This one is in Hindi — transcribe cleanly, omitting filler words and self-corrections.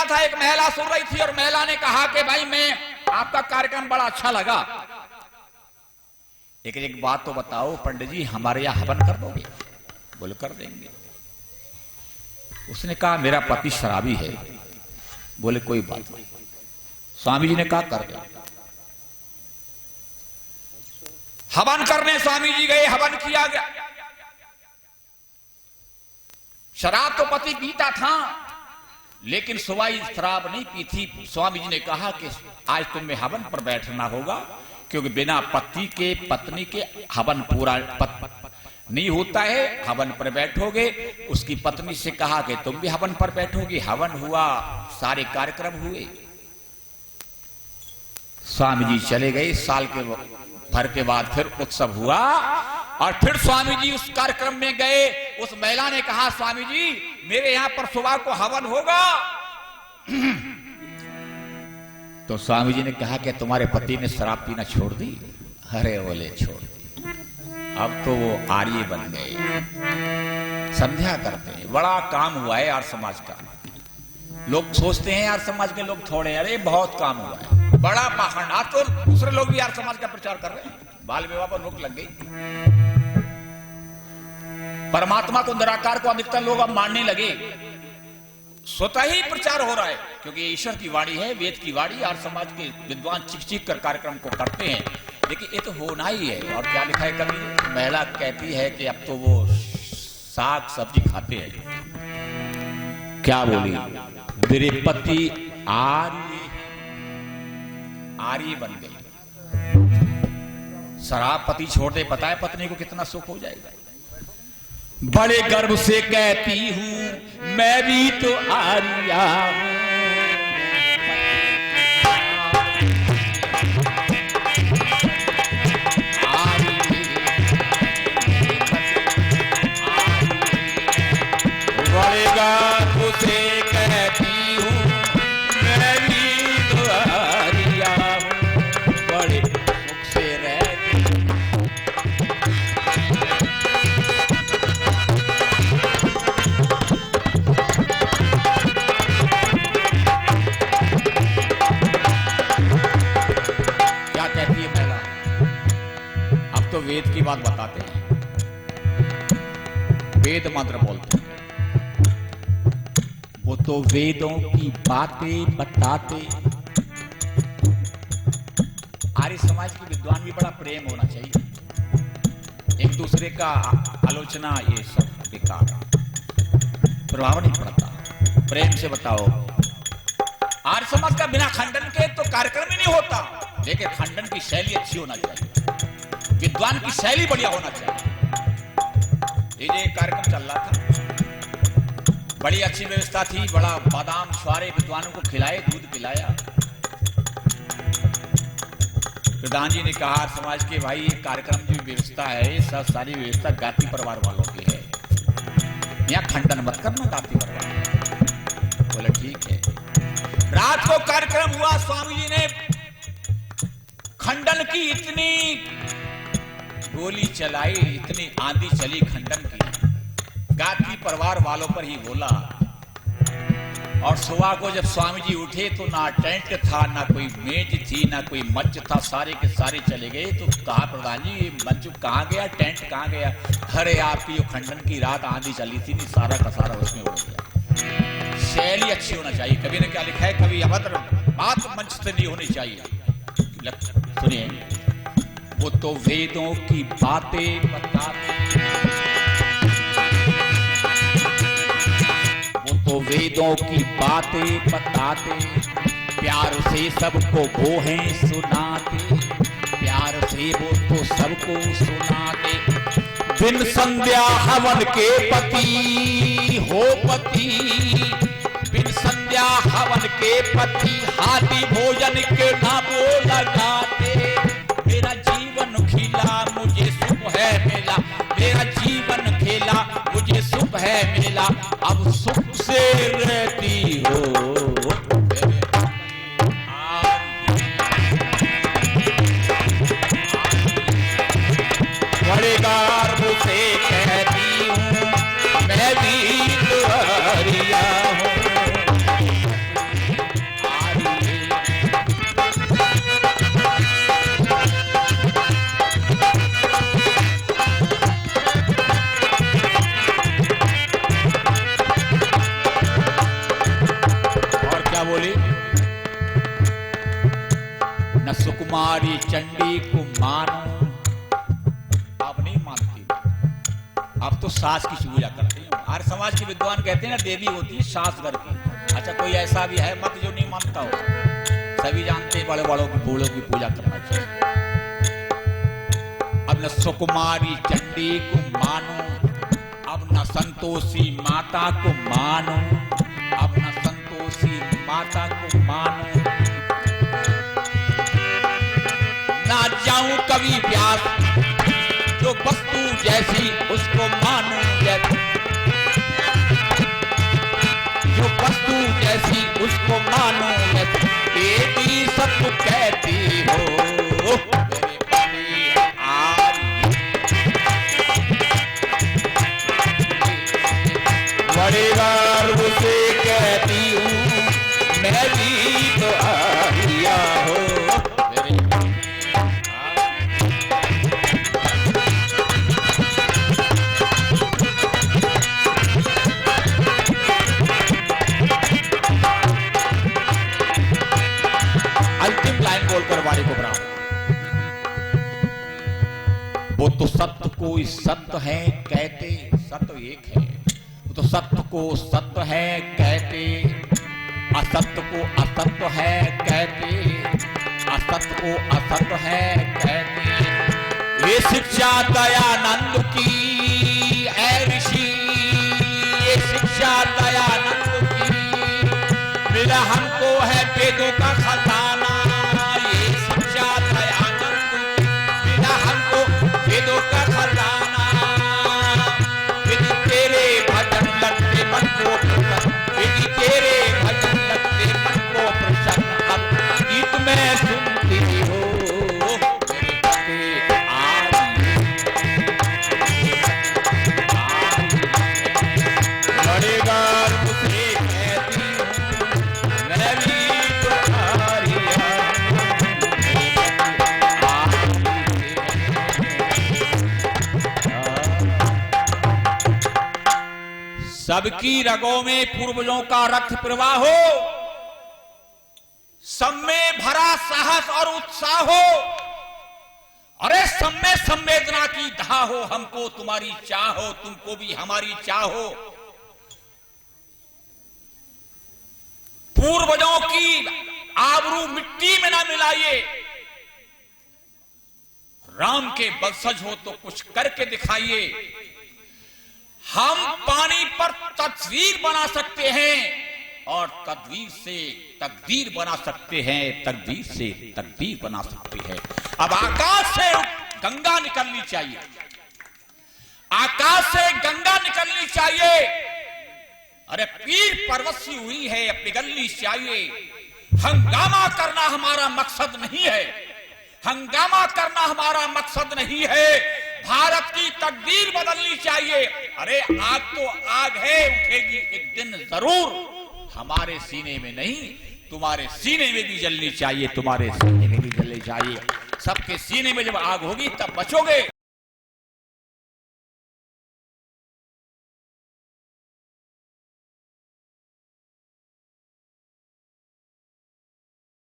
रहा था, एक महिला सुन रही थी और महिला ने कहा कि भाई मैं आपका कार्यक्रम बड़ा अच्छा लगा, लेकिन एक बात तो बताओ पंडित जी, हमारे यहां हवन कर दोगे? बोले कर देंगे। उसने कहा मेरा पति शराबी है। बोले कोई बात नहीं। स्वामी जी ने कहा कर दो। हवन करने स्वामी जी गए, हवन किया गया। शराब तो पति पीता था, लेकिन सुवाई शराब नहीं पी थी। स्वामी जी ने कहा कि आज तुम्हें हवन पर बैठना होगा, क्योंकि बिना पति के पत्नी के हवन पूरा नहीं होता है। हवन पर बैठोगे। उसकी पत्नी से कहा कि तुम भी हवन पर बैठोगी। हवन हुआ, सारे कार्यक्रम हुए। स्वामी जी चले गए। साल के भर के बाद फिर उत्सव हुआ और फिर स्वामी जी उस कार्यक्रम में गए। उस महिला ने कहा स्वामी जी मेरे यहां पर सुबह को हवन होगा। तो स्वामी जी ने कहा कि तुम्हारे पति ने शराब पीना छोड़ दी? अरे बोले छोड़ दी। अब तो वो आर्य बन गए, संध्या करते हैं। बड़ा काम हुआ है आर्य समाज का। लोग सोचते हैं आर्य समाज के लोग थोड़े, अरे बहुत काम हुआ है, बड़ा पाखंड। आज तो दूसरे लोग भी आर्य समाज का प्रचार कर रहे हैं। बाल विवाह पर रोक लग गई। परमात्मा को, निराकार को अधिकतर लोग अब मानने लगे। स्वतः ही प्रचार हो रहा है, क्योंकि ईश्वर की वाणी है, वेद की वाणी। आर्य समाज के विद्वान चीख चीख कर कार्यक्रम को करते हैं, लेकिन ये तो होना ही है। और क्या लिखा है कभी? महिला कहती है कि अब तो वो साग सब्जी खाते हैं। क्या बोली? मेरे पति आर्य बन गई। शराब पति छोड़ दे, पता है पत्नी को कितना सुख हो जाएगा। बड़े गर्व से कहती हूं मैं भी तो आर्या हूं। बड़े गर्व से कहती हूं मैं भी तो आर्या हूं। बड़े सुख से रहती वेद की बात बताते हैं। वेद मंत्र बोलते हैं। वो तो वेदों की बातें बताते। आर्य समाज के विद्वान भी बड़ा प्रेम होना चाहिए। एक दूसरे का आलोचना ये सब बेकार, प्रभाव नहीं पड़ता। प्रेम से बताओ। आर्य समाज का बिना खंडन के तो कार्यक्रम ही नहीं होता, लेकिन खंडन की शैली अच्छी होना चाहिए, विद्वान की शैली बढ़िया होना चाहिए। ये कार्यक्रम चल रहा था, बड़ी अच्छी व्यवस्था थी। बड़ा बादाम छुआरे विद्वानों को खिलाए, दूध पिलाया। प्रधान जी ने कहा समाज के भाई ये कार्यक्रम की व्यवस्था है, सब सारी व्यवस्था गाती परिवार वालों की है, यहाँ खंडन मत करना गाती परिवार। बोले ठीक है। रात को कार्यक्रम हुआ। स्वामी जी ने खंडन की इतनी गोली चलाई, इतनी आंधी चली खंडन की, गाती परिवार वालों पर ही बोला। और सुबह को जब स्वामी जी उठे तो ना टेंट था, ना कोई मेज थी, ना कोई मंच था, सारे के सारे चले गए। तो कहा प्रधान जी मंच कहाँ गया, टेंट कहाँ गया? अरे आपकी जो खंडन की रात आंधी चली थी, सारा का सारा उसमें उड़ गया। शैली अच्छी होना चाहिए। कभी ने क्या लिखा है, कभी अभद्र बात मंच से नहीं होनी चाहिए। सुनिए, वो तो वेदों की बातें बताते, वो तो वेदों की बातें बताते, प्यार से सबको वो हैं सुनाते, प्यार से वो तो सबको सुनाते। दिन संध्या हवन के पति हो पति, बिन संध्या हवन के पति, हाथी भोजन के ना वो लगाते। मेरा जीवन खिला मुझे सुख है मिला, मेरा जीवन खेला मुझे सुख है मिला, अब सुख से रहती हो। बड़े गर्व से कहती हूँ मैं भी तो आर्या हूँ। सुकुमारी चंडी को मानो। आप नहीं मानती, आप तो सास की पूजा करते हैं। आर्य समाज के विद्वान कहते हैं ना, देवी होती है सास घर की। अच्छा, कोई ऐसा भी है मत जो नहीं मानता हो? सभी जानते हैं बड़े बड़ों की बूढ़ों की पूजा करना चाहिए। अब न सुकुमारी चंडी को मानो, अब न संतोषी माता को मानो, अब न संतोषी माता को मानो। ना जाऊं कभी व्यास, जो वस्तु जैसी उसको मानो, जो वस्तु जैसी उसको मानो। देवी सत्य कहती हो मेरे पति आर्य, बड़े गर्व से कहती हूँ मैं भी तो आर्या हो। वाणी को बनाओ। वो तो सत्य को सत्य है कहते, सत्य एक है। वो तो सत्य को सत्य है कहते, असत्य को असत्य है कहते, असत्य को असत्य है कहते। ये शिक्षा दयानंद की है ऋषि, ये शिक्षा दयानंद की। मिला हमको है वेदों का खजाना, वेदों का खजाना। यदि तेरे भजन लगते मन को प्रसन्न, यदि तेरे भजन लगते मन को प्रसन्न। अब गीत में सुनती हो मेरे पति आर्य, बड़े गर्व से कहती हूँ मैं भी तो आर्या। सबकी रगों में पूर्वजों का रक्त प्रवाह हो, सब में भरा साहस और उत्साह हो। अरे सब में संवेदना की धाह हो, हमको तुम्हारी चाह हो, तुमको भी हमारी चाह हो। पूर्वजों की आबरू मिट्टी में ना मिलाइए। राम के वंशज हो तो कुछ करके दिखाइए। हम पानी पर तस्वीर बना सकते हैं और तस्वीर से तकदीर बना सकते हैं, तकदीर से तकदीर बना सकते हैं। अब आकाश से गंगा निकलनी चाहिए, आकाश से गंगा निकलनी चाहिए। अरे पीर परवशी हुई है, अब पिघलनी चाहिए। हंगामा करना हमारा मकसद नहीं है, हंगामा करना हमारा मकसद नहीं है। भारत की तकदीर बदलनी चाहिए। अरे आग तो आग है, उठेगी एक दिन जरूर। हमारे सीने में नहीं, तुम्हारे सीने में भी जलनी चाहिए, तुम्हारे सीने में भी जलनी चाहिए। सबके सीने में जब आग होगी तब बचोगे।